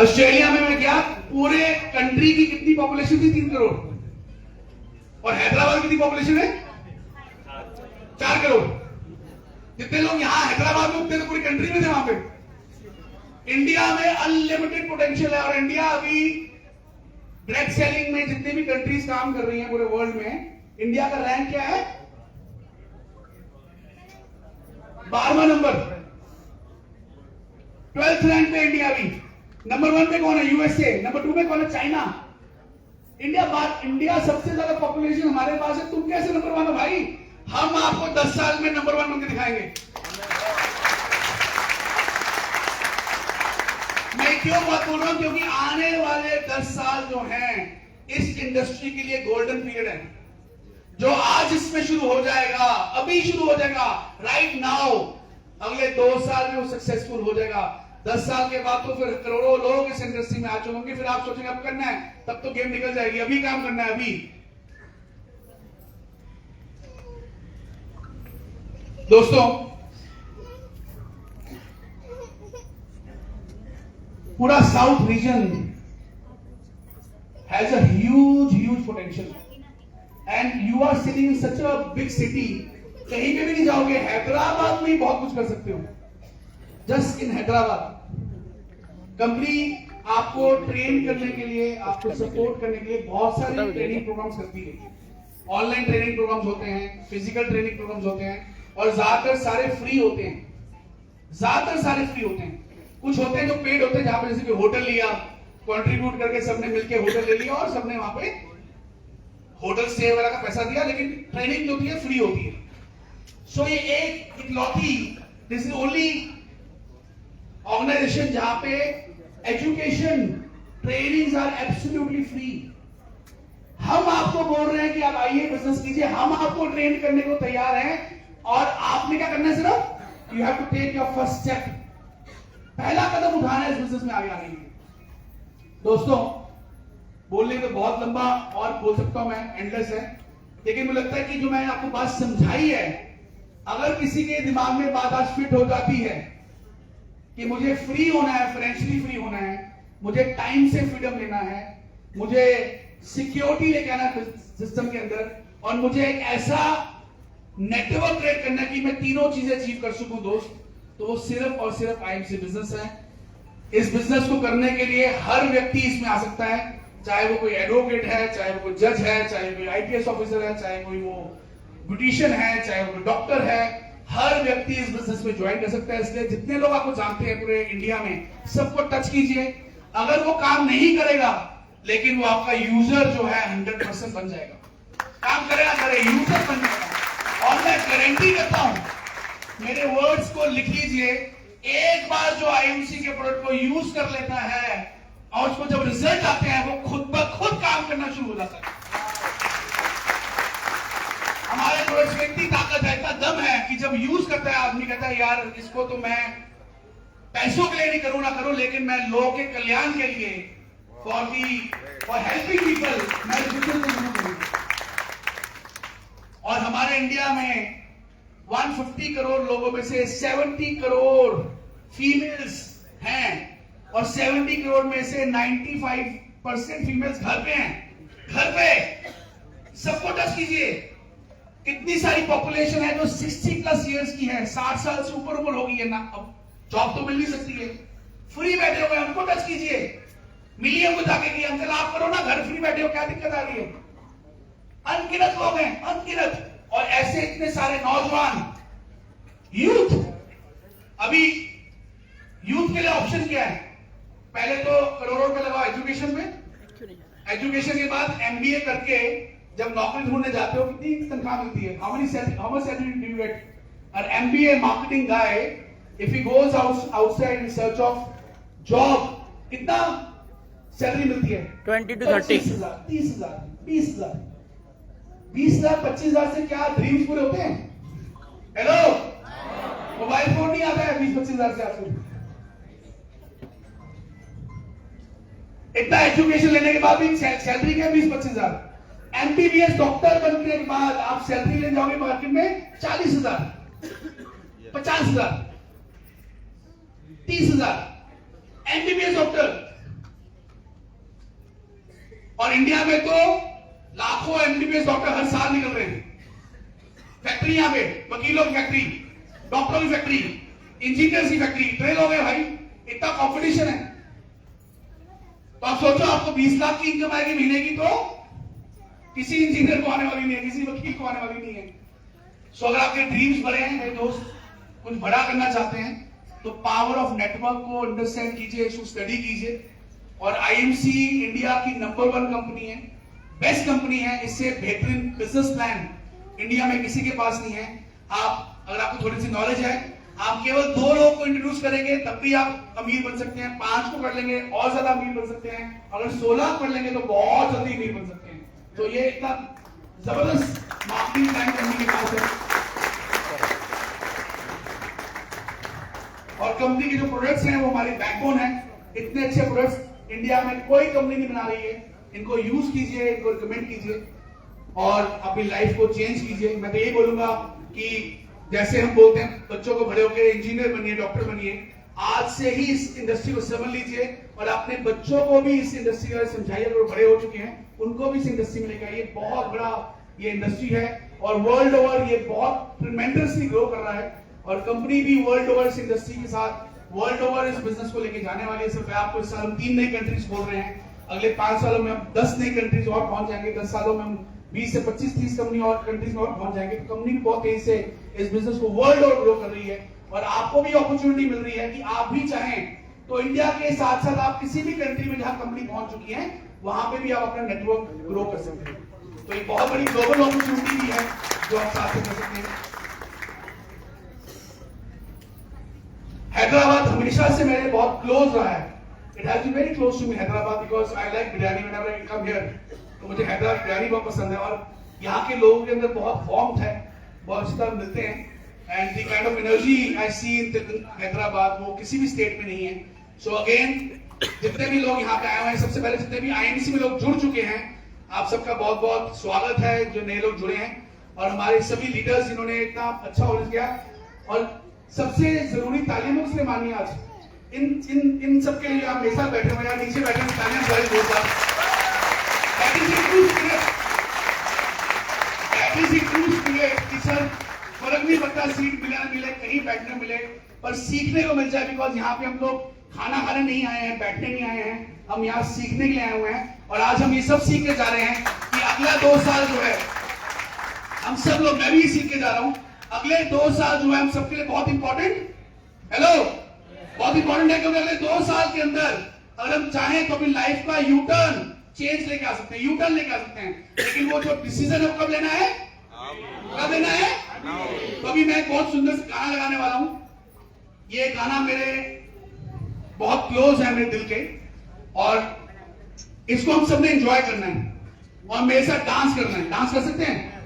Australia में मैं गया, पूरे कंट्री की कितनी पॉपुलेशन थी? 3 करोड़। और हैदराबाद की कितनी पॉपुलेशन है? 4 करोड़। जितने लोग यहां हैदराबाद में उतने तो पूरी कंट्री में थे वहां पे। इंडिया में अनलिमिटेड पोटेंशियल है। और इंडिया अभी डायरेक्ट सेलिंग में जितने भी कंट्रीज काम कर रही हैं पूरे वर्ल्ड में, इंडिया का रैंक क्या है? 12वां नंबर। 12th रैंक पे इंडिया भी। नंबर 1 पे कौन है? यूएसए। नंबर 2 पे कौन है? चाइना। इंडिया सबसे ज्यादा पॉपुलेशन हमारे पास है, तुम कैसे नंबर 1 हो भाई? हम आपको 10 साल में नंबर 1 बनकर दिखाएंगे। मैं क्यों बात बोल रहा हूं? क्योंकि आने वाले 10 साल जो हैं इस इंडस्ट्री के लिए गोल्डन पीरियड है। जो आज इसमें शुरू हो जाएगा, अभी शुरू हो जाएगा, राइट नाउ, अगले 2 साल में वो सक्सेसफुल हो जाएगा। 10 साल के बाद तो फिर करोड़ों लोग इस इंडस्ट्री में आ चुके होंगे। फिर आप सोचेंगे अब करना है, तब तो गेम निकल जाएगी। अभी काम करना है। अभी दोस्तों, पूरा south region has a huge potential and you are sitting in such a big city. कहीं पे भी नहीं जाओगे, हैदराबाद में ही बहुत कुछ कर सकते हो। जस्ट इन हैदराबाद कंपनी आपको ट्रेन करने के लिए, आपको सपोर्ट करने के लिए बहुत सारे ट्रेनिंग प्रोग्राम्स करती है। ऑनलाइन ट्रेनिंग प्रोग्राम्स होते हैं, फिजिकल ट्रेनिंग प्रोग्राम्स होते हैं, और ज्यादातर सारे फ्री होते हैं। ज्यादातर सारे फ्री होते हैं। कुछ होते हैं जो पेड होते हैं, जहां पर जैसे कि होटल लिया, कंट्रीब्यूट करके सबने मिलकर होटल ले लिया और सबने वहां पे होटल स्टे वगैरह का पैसा दिया, लेकिन ट्रेनिंग जो होती है फ्री होती है। सो ये एक इकलौती, दिस इज ओनली ऑर्गेनाइजेशन जहां पे education trainings are absolutely free. हम आपको बोल रहे हैं कि आप आइए बिजनेस कीजिए, हम आपको ट्रेन करने को तैयार हैं, और आपने क्या करना है? सिर्फ you have to take your first step. पहला कदम उठाना है इस बिजनेस में आगे आने के लिए। दोस्तों, बोलने तो बहुत लंबा और बोल सकता हूं मैं, एंडलेस है, लेकिन मुझे लगता है कि जो मैंने आपको बात समझाई है, अगर किसी के दिमाग में बात आज फिट हो जाती है कि मुझे फ्री होना है, फाइनेंशियली फ्री होना है, मुझे टाइम से फ्रीडम लेना है, मुझे सिक्योरिटी लेके आना है सिस्टम के अंदर, और मुझे एक ऐसा नेटवर्क क्रिएट करना है कि मैं तीनों चीजें अचीव कर सकूं दोस्त, तो वो सिर्फ और सिर्फ आईएमसी बिजनेस है। इस बिजनेस को करने के लिए हर व्यक्ति इसमें आ सकता है, चाहे वो कोई एडवोकेट है, चाहे वो कोई जज है, चाहे कोई आईपीएस ऑफिसर है, चाहे कोई वो ब्यूटिशियन है, चाहे वो कोई डॉक्टर है। हर व्यक्ति इस बिजनेस में ज्वाइन कर सकता है। इसलिए जितने लोग आपको जानते हैं पूरे इंडिया में, सबको टच कीजिए। अगर वो काम नहीं करेगा, लेकिन वो आपका यूजर जो है 100% बन जाएगा। काम करेगा, करे, यूजर बन जाएगा। और मैं गारंटी करता हूं, मेरे वर्ड्स को लिख लीजिए, एक बार जो आईएमसी के प्रोडक्ट को यूज कर लेता है और उसको जब रिजल्ट आते हैं, वो खुद ब खुद काम करना शुरू हो जाता है। हमारे प्रोडक्ट्स में इतनी ताकत है, इतना दम है कि जब यूज करता है आदमी, कहता है यार इसको तो मैं पैसों के लिए नहीं करूं ना करूं, लेकिन मैं लोगों के कल्याण के लिए, फॉर हेल्पिंग पीपल, मैं बिजनेस को शुरू करूंगा। और हमारे इंडिया में 150 करोड़ लोगों में से 70 करोड़ फीमेल्स हैं, और 70 करोड़ में से 95% फीमेल्स घर पे हैं। घर पे सबको टच कीजिए। कितनी सारी पॉपुलेशन है जो 60+ इयर्स की है, 60 साल से ऊपर हो गई है ना, अब जॉब तो मिल नहीं सकती है, फ्री बैठे हुए, उनको टच कीजिए। मिलिए उनको जाके कि अंकल आप करो ना, घर फ्री बैठे हो, क्या दिक्कत आ रही है? अनगिनत लोग हैं, अनगिनत। और ऐसे इतने सारे नौजवान, यूथ। अभी यूथ के लिए ऑप्शन क्या है? पहले तो करोड़ों रुपए लगाओ एजुकेशन में, एजुकेशन के बाद एमबीए करके जब नौकरी ढूंढने जाते हो, कितनी तनख्वाह मिलती है? How much salary do you get? और MBA marketing guy, if he goes outside in search of job, कितना सैलरी मिलती है? 20 to 30, 30,000, 20,000, 20,000, 25,000 से क्या ड्रीम्स पूरे होते हैं? हेलो, मोबाइल फोन नहीं आता है 20-25,000 से आपको। इतना एजुकेशन लेने के बाद भी सैलरी क्या है? 20-25,000। एमबीबीएस डॉक्टर बनने के बाद आप सैलरी ले जाओगे मार्केट में 40,000, 50,000, 30,000। एमबीबीएस डॉक्टर और इंडिया में तो लाखों एमबीबीएस डॉक्टर हर साल निकल रहे हैं। फैक्ट्री यहां पे, वकीलों की फैक्ट्री, डॉक्टरों की फैक्ट्री, इंजीनियर्स की फैक्ट्री, ट्रेल हो गए भाई, इतना कंपटीशन है। तो आप सोचो, आपको 20 लाख की इनकम आएगी महीने की, तो किसी इंजीनियर को आने वाली नहीं है, किसी वकील को आने वाली नहीं है। सो अगर आपके ड्रीम्स बड़े हैं मेरे दोस्त, कुछ बड़ा करना चाहते हैं, तो पावर ऑफ नेटवर्क को अंडरस्टैंड कीजिए, इसको स्टडी कीजिए। और आईएमसी इंडिया की नंबर 1 कंपनी है, बेस्ट कंपनी है। इससे बेहतरीन बिजनेस प्लान इंडिया में किसी के पास नहीं है। आप, अगर आपको थोड़ी सी नॉलेज है, आप केवल 2 लोगों को इंट्रोड्यूस करेंगे तब भी आप अमीर बन सकते हैं। 5 को कर लेंगे और ज्यादा अमीर बन सकते हैं। अगर 16 कर लेंगे तो बहुत जल्दी अमीर बन सकते हैं। तो ये इतना जबरदस्त मार्केटिंग प्लान कंपनी के पास है। और कंपनी के जो प्रोडक्ट्स हैं वो हमारी बैकबोन है। इतने अच्छे प्रोडक्ट्स इंडिया में कोई कंपनी नहीं बना रही है। इनको यूज कीजिए, इनको रिकमेंड कीजिए और अपनी लाइफ को चेंज कीजिए। मैं तो यही बोलूंगा कि जैसे हम बोलते हैं बच्चों को बड़े होकर इंजीनियर बनिए, डॉक्टर बनिए, आज से ही इस इंडस्ट्री को समझ लीजिए और अपने बच्चों को भी इस इंडस्ट्री के बारे में समझाइए। अगर बड़े हो चुके हैं उनको भी इस इंडस्ट्री में लेकर आइए। बहुत बड़ा ये इंडस्ट्री है और वर्ल्ड ओवर ये बहुत ट्रेमेंडसली ग्रो कर रहा है। और कंपनी भी वर्ल्ड ओवर इस इंडस्ट्री के साथ वर्ल्ड ओवर इस बिजनेस को लेके जाने वाली है। सिर्फ आपको इस साल हम 3 नई कंट्रीज बोल रहे हैं, अगले 5 सालों में हम 10 नई कंट्रीज और पहुंच जाएंगे। 10 सालों में हम 20 से 25-30 कंपनी और कंट्रीज में और पहुंच जाएंगे। कंपनी भी बहुत तेजी से इस बिजनेस को वर्ल्ड ओवर ग्रो कर रही है और आपको भी अपॉर्चुनिटी मिल रही है कि आप भी चाहें तो इंडिया के साथ साथ आप किसी भी कंट्री में जहां कंपनी पहुंच चुकी है वहां पे भी आप अपना नेटवर्क ग्रो कर सकते हैं। तो एक बहुत बड़ी ग्लोबल अपॉर्चुनिटी भी है जो आप साथ में कर सकते हैं। हैदराबाद हमेशा से मेरे बहुत क्लोज रहा है। It has been very close to me Hyderabad because I like biryani. Whenever I come here, तो मुझे हैदराबाद बिरयानी बहुत पसंद है और यहाँ के लोगों के अंदर बहुत वार्मथ है, बहुत अच्छी तरह मिलते हैं। And the kind of energy I see in Hyderabad वो किसी भी स्टेट में नहीं है। सो अगेन, जितने भी लोग यहाँ पे आए हुए हैं, सबसे पहले जितने भी आईएमसी में लोग जुड़ चुके हैं, आप सबका बहुत बहुत स्वागत है। जो नए लोग जुड़े हैं और हमारे सभी लीडर्स जिन्होंने इतना अच्छा ऑर्गेनाइज किया और सबसे जरूरी तालियों से मानिए आज इन सबके लिए आप मेरे साथ बैठे हुए हैं, नीचे बैठे हुए तालियां बजाइए जोरदार। फर्क नहीं पड़ता सीट मिले ना मिले, कहीं बैठने मिले, पर सीखने को मिल जाए। बिकॉज यहाँ पे हम लोग खाना खाने नहीं आए हैं, बैठने नहीं आए हैं, हम यहाँ सीखने के लिए आए हुए हैं। और आज हम ये सब सीख के जा रहे हैं कि अगला 2 साल जो है हम सब लोग, मैं भी सीख के जा रहा हूँ, अगले 2 साल जो है हम सबके लिए बहुत इंपॉर्टेंट, बहुत इंपॉर्टेंट है। क्योंकि अगले 2 साल के अंदर अगर हम चाहें तो अपनी लाइफ का यू टर्न चेंज लेके आ सकते हैं, यू टर्न लेके आ सकते हैं। लेकिन वो जो डिसीजन है वो कब लेना है, कब लेना है? तो अभी मैं एक बहुत सुंदर सा गाना लगाने वाला हूं। ये गाना मेरे बहुत क्लोज है मेरे दिल के और इसको हम सबने एंजॉय करना है और मेरे साथ डांस करना है। डांस कर सकते हैं?